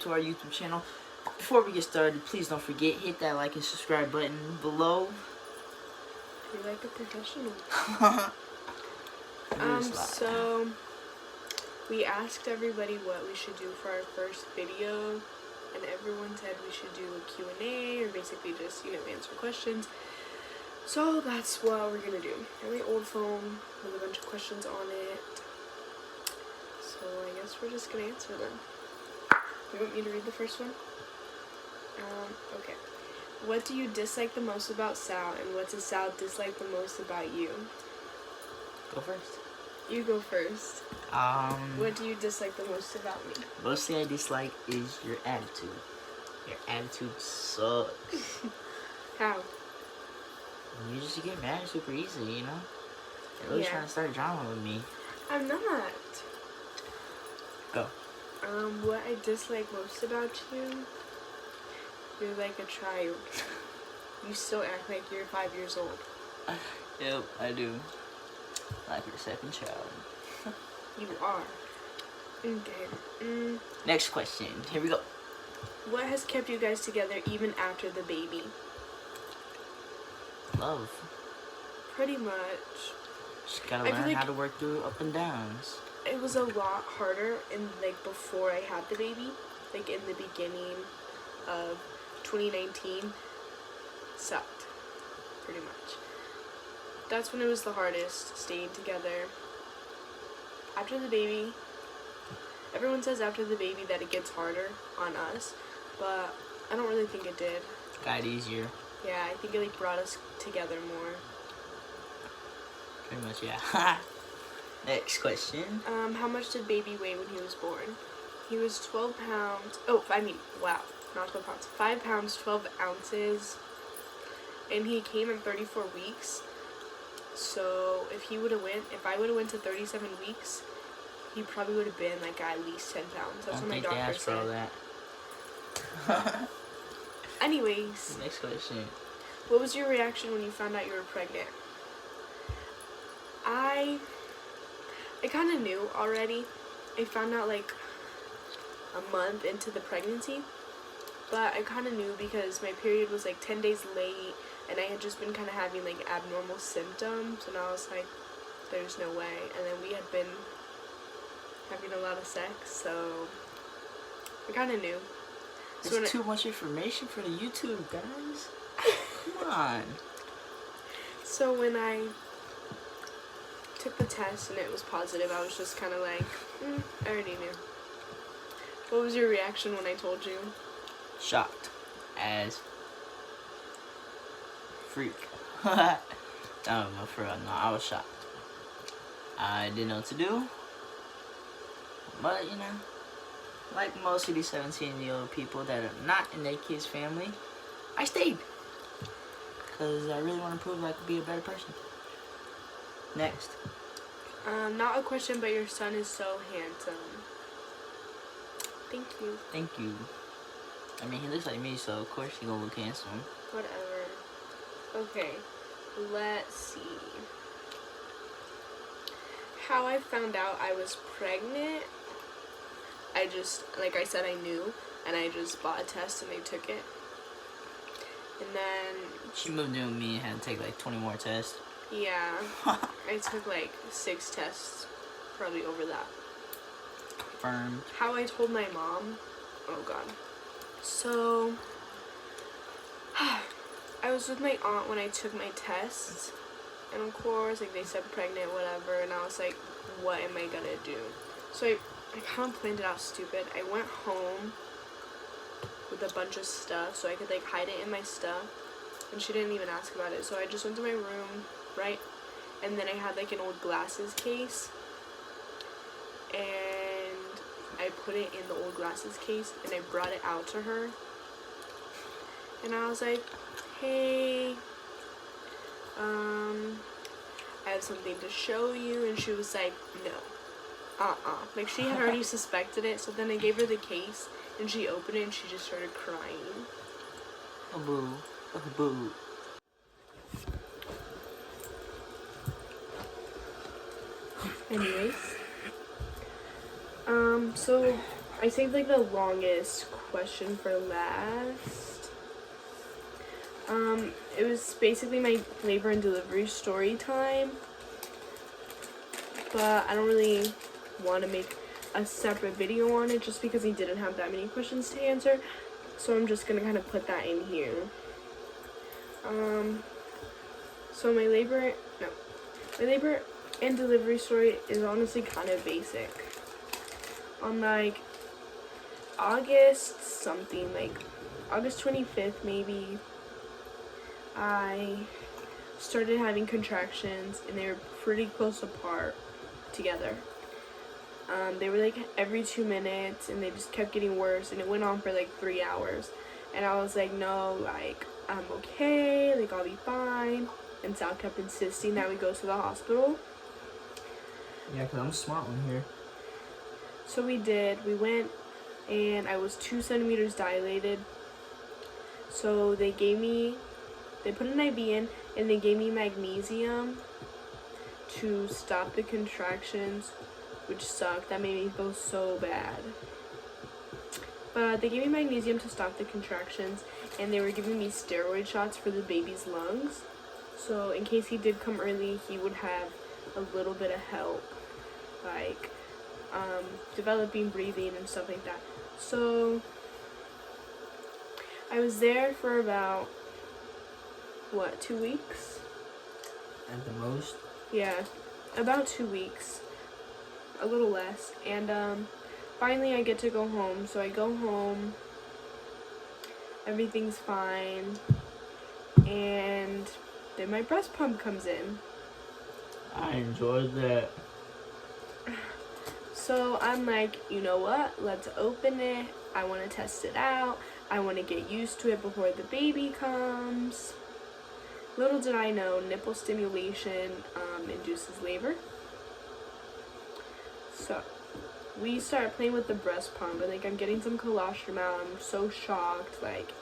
to our YouTube channel. Before we get started, please don't forget, hit that like and subscribe button below. You're like a professional. So we asked everybody what we should do for our first video, and everyone said we should do a Q&A, or basically just, answer questions. So that's what we're gonna do. I have my old phone with a bunch of questions on it. So I guess we're just gonna answer them. You want me to read the first one? Okay. What do you dislike the most about Sal, and what does Sal dislike the most about you? Go first. You go first. What do you dislike the most about me? Mostly I dislike is your attitude. Your attitude sucks. How? You just get mad super easily, You're always trying to start drama with me. I'm not. Go. What I dislike most about you? You're like a child. You still act like you're 5 years old. Yep, I do. Like your second child. You are. Okay. Next question. Here we go. What has kept you guys together even after the baby? Love. Pretty much. Just gotta learn how to work through up and downs. It was a lot harder before I had the baby. Like in the beginning of 2019. Sucked. Pretty much. That's when it was the hardest, staying together. After the baby, everyone says after the baby that it gets harder on us, but I don't really think it did. Got easier. Yeah, I think it brought us together more. Pretty much, yeah. Next question. How much did baby weigh when he was born? He was 12 pounds. Oh, wow, not 12 pounds. 5 pounds, 12 ounces. And he came in 34 weeks. So if I would have went to 37 weeks, he probably would have been like at least 10 pounds. That's what my doctor said. For all that. Anyways. Next question. What was your reaction when you found out you were pregnant? I kind of knew already. I found out like a month into the pregnancy, but I kind of knew because my period was like 10 days late, and I had just been kind of having like abnormal symptoms, and I was like, there's no way. And then we had been having a lot of sex, so I kind of knew. It's too much information for the YouTube, guys. Come on. So when I took the test and it was positive, I was just kind of like, I already knew. What was your reaction when I told you? Shocked as freak. I don't know, for real. No, I was shocked. I didn't know what to do. But, like most of these 17-year-old people that are not in their kid's family, I stayed. Because I really want to prove I could be a better person. Next. Not a question, but your son is so handsome. Thank you. Thank you. I mean, he looks like me, so of course he gonna look handsome. Whatever. Okay, let's see. How I found out I was pregnant, I just, like I said, I knew, and I just bought a test and they took it. And then... She moved in with me and had to take like 20 more tests. Yeah. I took like 6 tests, probably over that. Confirmed. How I told my mom, oh god. So, I was with my aunt when I took my tests, and of course, like, they said pregnant, whatever, and I was like, what am I gonna do? So I kind of planned it out stupid. I went home with a bunch of stuff so I could like hide it in my stuff, and she didn't even ask about it. So I just went to my room, right, and then I had like an old glasses case, and I put it in the old glasses case, and I brought it out to her, and I was like, hey, I have something to show you. And she was like, no, like she had already suspected it. So then I gave her the case, and she opened it, and she just started crying. Oh boo, oh boo. Anyways, so I saved like the longest question for last. It was basically my labor and delivery story time, but I don't really want to make a separate video on it just because he didn't have that many questions to answer, so I'm just gonna kind of put that in here. So my labor and delivery story is honestly kind of basic. On like August something, like August 25th maybe, I started having contractions, and they were pretty close apart together. They were like every 2 minutes, and they just kept getting worse, and it went on for like 3 hours. And I was like, no, like, I'm okay, like, I'll be fine. And Sal kept insisting that we go to the hospital. Yeah, because I'm a smart one here. So we did. We went, and I was 2 centimeters dilated. So they put an IV in, and they gave me magnesium to stop the contractions, which sucked. That made me feel so bad. But they gave me magnesium to stop the contractions, and they were giving me steroid shots for the baby's lungs. So in case he did come early, he would have a little bit of help, like developing breathing and stuff like that. So I was there for about, 2 weeks? At the most? Yeah, about 2 weeks. A little less. And finally I get to go home. So I go home. Everything's fine. And then my breast pump comes in. I enjoyed that. So I'm like, you know what? Let's open it. I want to test it out. I want to get used to it before the baby comes. Little did I know, nipple stimulation induces labor. So we start playing with the breast pump, and like I'm getting some colostrum out. I'm so shocked. Like,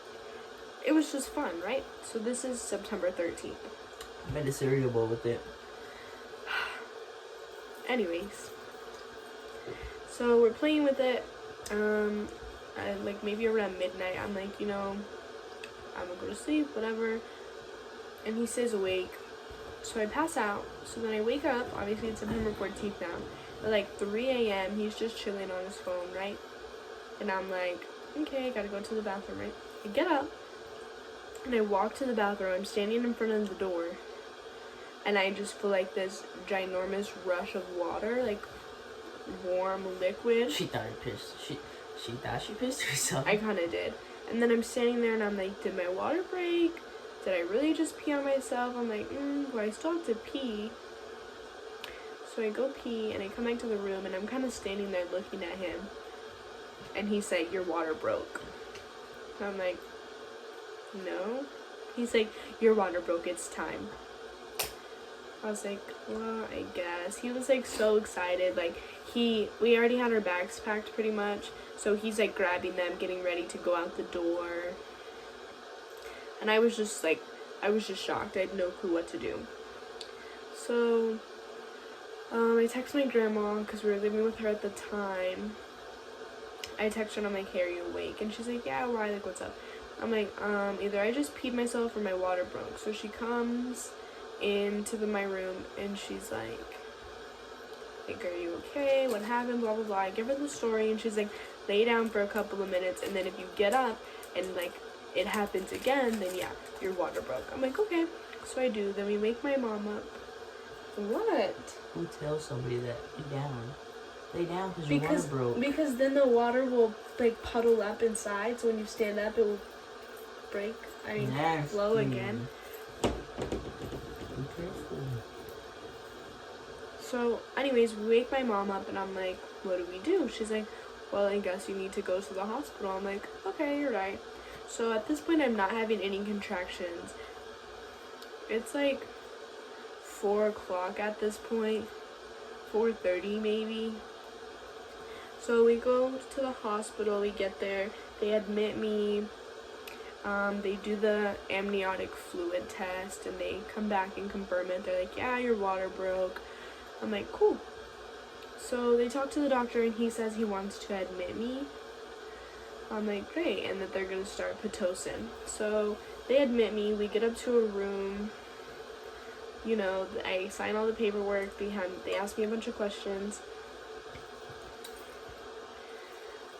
it was just fun, right? So this is September 13th. I made a cereal bowl with it. Anyways, so we're playing with it. Like maybe around midnight, I'm like, I'm gonna go to sleep, whatever. And he stays awake. So I pass out. So then I wake up. Obviously it's September 14th now. At like 3 a.m. he's just chilling on his phone, right? And I'm like, okay, gotta go to the bathroom, right? I get up and I walk to the bathroom. I'm standing in front of the door, and I just feel like this ginormous rush of water, like warm liquid. She thought he pissed. She thought she pissed herself. I kind of did. And then I'm standing there and I'm like, did my water break? Did I really just pee on myself? I'm like, do I still have to pee? So I go pee and I come back to the room, and I'm kind of standing there looking at him. And he said, your water broke. And I'm like, no. He's like, your water broke, it's time. I was like, well, I guess. He was like so excited. Like we already had our bags packed pretty much. So he's like grabbing them, getting ready to go out the door. And I was just shocked. I had no clue what to do. So I text my grandma, because we were living with her at the time. I text her and I'm like, hey, are you awake? And she's like, yeah, why? Like, what's up? I'm like, either I just peed myself or my water broke. So she comes into my room and she's like, are you okay? What happened? Blah, blah, blah. I give her the story, and she's like, lay down for a couple of minutes, and then if you get up and like it happens again, then yeah, your water broke. I'm like, okay. So I do. Then we wake my mom up. What? Who tells somebody that? Lay down. Lay down because your water broke. Because then the water will like puddle up inside, so when you stand up it will break. Flow again. Be careful. So anyways, we wake my mom up and I'm like, what do we do? She's like, well, I guess you need to go to the hospital. I'm like, okay, you're right. So at this point I'm not having any contractions. It's like 4 o'clock at this point, 4:30 maybe. So we go to the hospital, we get there, they admit me, they do the amniotic fluid test, and they come back and confirm it. They're like, yeah, your water broke. I'm like, cool. So they talk to the doctor, and he says he wants to admit me. I'm like, great, and that they're gonna start Pitocin. So they admit me, we get up to a room, you know, I sign all the paperwork, they ask me a bunch of questions.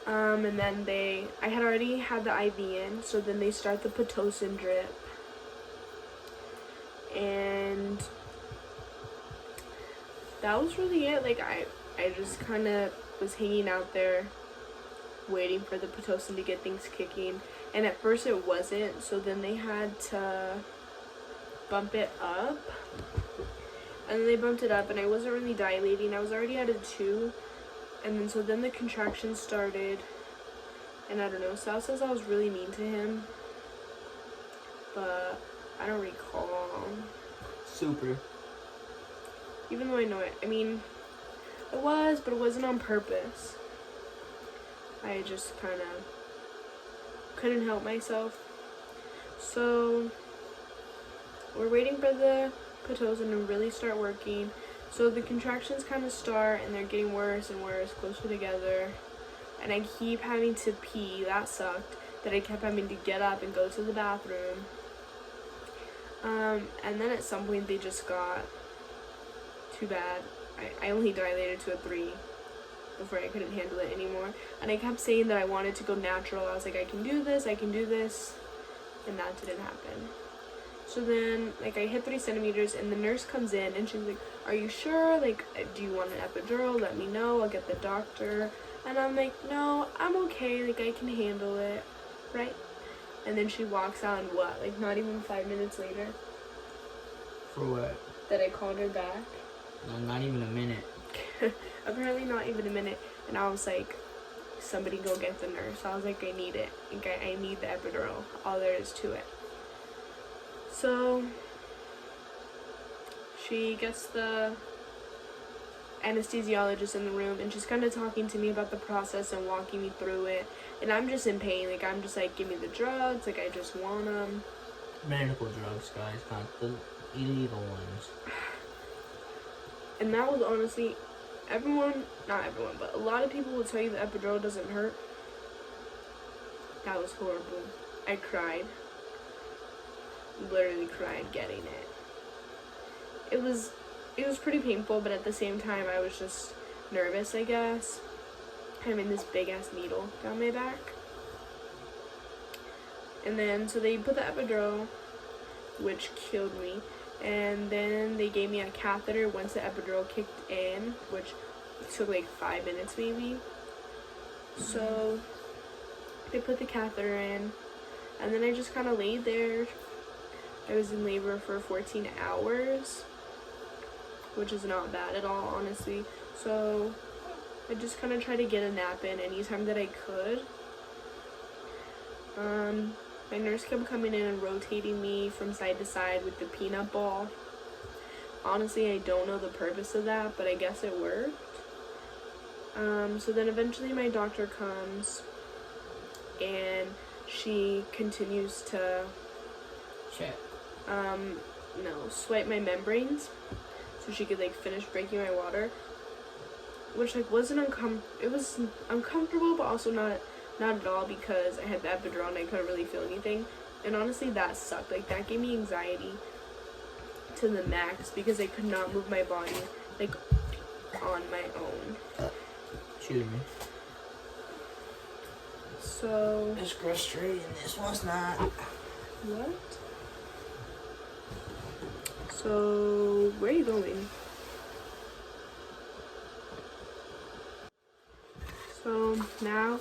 And then I had already had the IV in, so then they start the Pitocin drip. And that was really it. Like, I just kind of was hanging out there waiting for the Pitocin to get things kicking. And at first it wasn't, so then they had to bump it up. And then they bumped it up, and I wasn't really dilating. I was already at a 2. And then, so then the contractions started. And I don't know, Sal says I was really mean to him. But I don't recall. Super. Even though I know it. I mean, it was, but it wasn't on purpose. I just kind of couldn't help myself. So we're waiting for the Pitocin to really start working. So the contractions kind of start, and they're getting worse and worse, closer together. And I keep having to pee. That sucked. That I kept having to get up and go to the bathroom. And then at some point they just got too bad. I only dilated to a 3 before I couldn't handle it anymore. And I kept saying that I wanted to go natural. I was like, I can do this. And that didn't happen. So then, like, I hit 3 centimeters, and the nurse comes in, and she's like, are you sure? Like, do you want an epidural? Let me know. I'll get the doctor. And I'm like, no, I'm okay. Like, I can handle it. Right? And then she walks out, and what? Like, not even 5 minutes later? For what? That I called her back. No, not even a minute. Apparently not even a minute. And I was like, somebody go get the nurse. I was like, I need it. Like, I need the epidural. All there is to it. So she gets the anesthesiologist in the room, and she's kind of talking to me about the process and walking me through it. And I'm just in pain. Like, I'm just like, give me the drugs. Like, I just want them. Medical drugs, guys, not the illegal ones. And that was honestly, not everyone, but a lot of people will tell you the epidural doesn't hurt. That was horrible. I cried. Literally cried getting it. It was pretty painful, but at the same time I was just nervous, I guess. Having this big ass needle down my back. And then so they put the epidural, which killed me. And then they gave me a catheter once the epidural kicked in, which took like 5 minutes maybe. So they put the catheter in, and then I just kind of laid there. I was in labor for 14 hours, which is not bad at all, honestly. So I just kind of tried to get a nap in anytime that I could. My nurse kept coming in and rotating me from side to side with the peanut ball. Honestly, I don't know the purpose of that, but I guess it worked. So then eventually my doctor comes, and she continues to swipe my membranes so she could like finish breaking my water, which like it was uncomfortable, but also not at all, because I had the epidural and I couldn't really feel anything. And honestly, that sucked. Like, that gave me anxiety to the max, because I could not move my body like on my own. Excuse me. So it's frustrating. This one's not. What? So where are you going? So now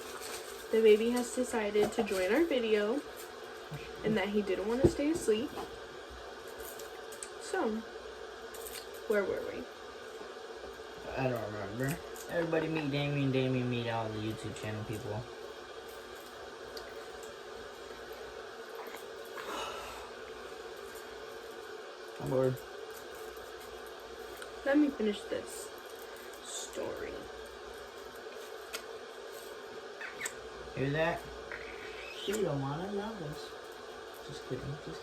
the baby has decided to join our video, and that he didn't want to stay asleep. So where were we? I don't remember. Everybody meet Damien. Damien meet all the YouTube channel people. I'm bored. Let me finish this story. Hear that? She don't wanna love us. Just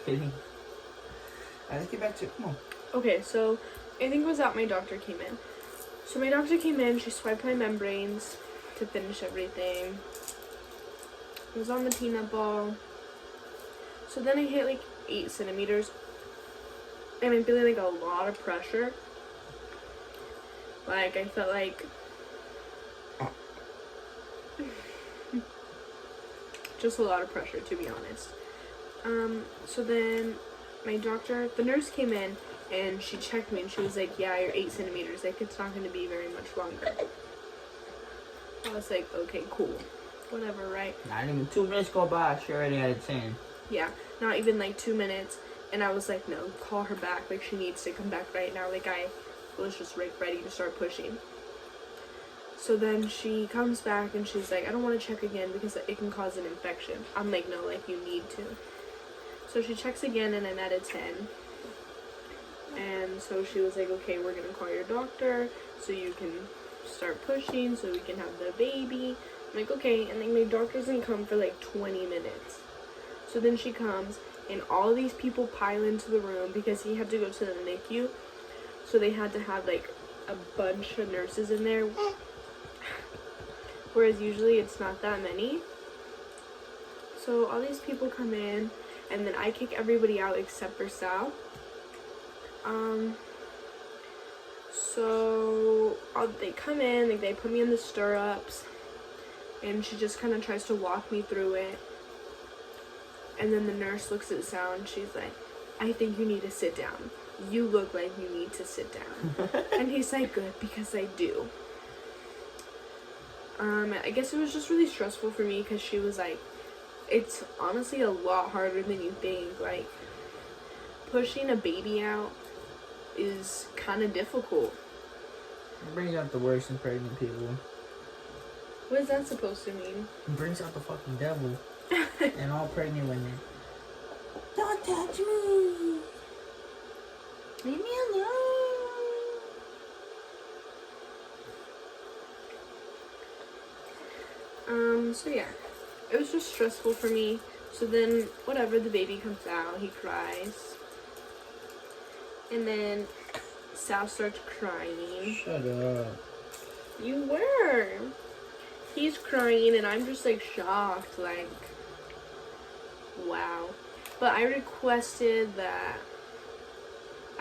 kidding. Alright, let's get back to it. Come on. Okay, so I think it was that my doctor came in. So my doctor came in, she swiped my membranes to finish everything. I was on the peanut ball. So then I hit like 8 centimeters. And I'm feeling like a lot of pressure. Like, I felt like just a lot of pressure, to be honest. So then my doctor, the nurse came in and she checked me and she was like, yeah, you're 8 centimeters. Like, it's not going to be very much longer. I was like, okay, cool. Whatever, right? Not even 2 minutes go by, she already had a 10. Yeah, not even like 2 minutes. And I was like, no, call her back. Like, she needs to come back right now. Like, I was just ready to start pushing. So then she comes back and she's like, I don't want to check again because it can cause an infection. I'm like, no, like, you need to. So she checks again and I'm at a 10. And so she was like, okay, we're going to call your doctor so you can start pushing so we can have the baby. I'm like, okay. And then my doctor doesn't come for like 20 minutes. So then she comes and all these people pile into the room because he had to go to the NICU. So they had to have like a bunch of nurses in there. Whereas usually it's not that many. So all these people come in and then I kick everybody out except for Sal. So they come in, like they put me in the stirrups and she just kind of tries to walk me through it. And then the nurse looks at Sal and she's like, I think you need to sit down. You look like you need to sit down. And he's like, good, because I do. I guess it was just really stressful for me because she was like, it's honestly a lot harder than you think. Like, pushing a baby out is kind of difficult. It brings out the worst in pregnant people. What is that supposed to mean? It brings out the fucking devil and all pregnant women. Don't touch me! Leave me alone! So yeah, it was just stressful for me. So then, whatever, the baby comes out, he cries. And then Sal starts crying. Shut up. You were. He's crying and I'm just like shocked, like, wow. But I requested that,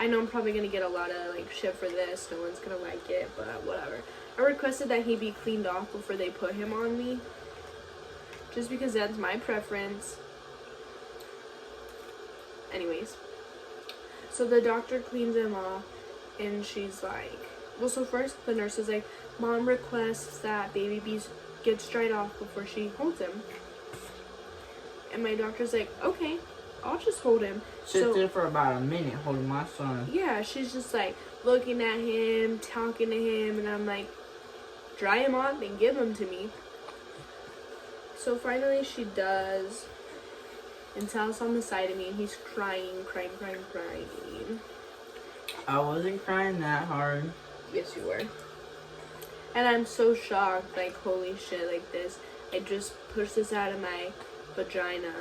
I know I'm probably going to get a lot of like shit for this, no one's going to like it, but whatever. I requested that he be cleaned off before they put him on me. Just because that's my preference. Anyways. So the doctor cleans him off and she's like, well, so first the nurse is like, Mom requests that baby gets dried off before she holds him. And my doctor's like, okay, I'll just hold him. Sits there for about a minute holding my son. Yeah, she's just like looking at him, talking to him, and I'm like, dry him off and give him to me. So finally she does. And Sal's on the side of me and he's crying. I wasn't crying that hard. Yes, you were. And I'm so shocked, like, holy shit, like this. I just pushed this out of my vagina.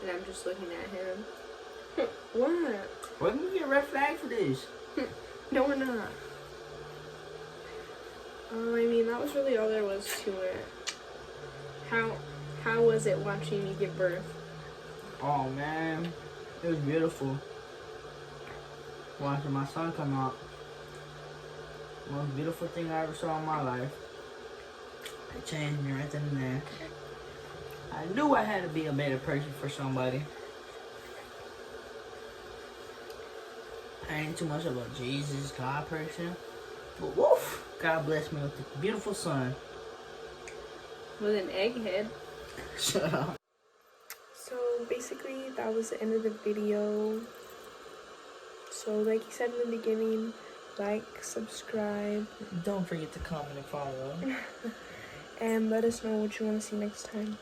And I'm just looking at him. What? We're gonna get a red flag for this. No, we're not. I mean, that was really all there was to it. How was it watching me give birth? Oh, man. It was beautiful. Watching my son come out. Most beautiful thing I ever saw in my life. It changed me right then and there. I knew I had to be a better person for somebody. I ain't too much of a Jesus, God person. But woof, God bless me with a beautiful son. With an egghead. Shut up. So basically that was the end of the video. So like you said in the beginning, like, subscribe. Don't forget to comment and follow. And let us know what you want to see next time.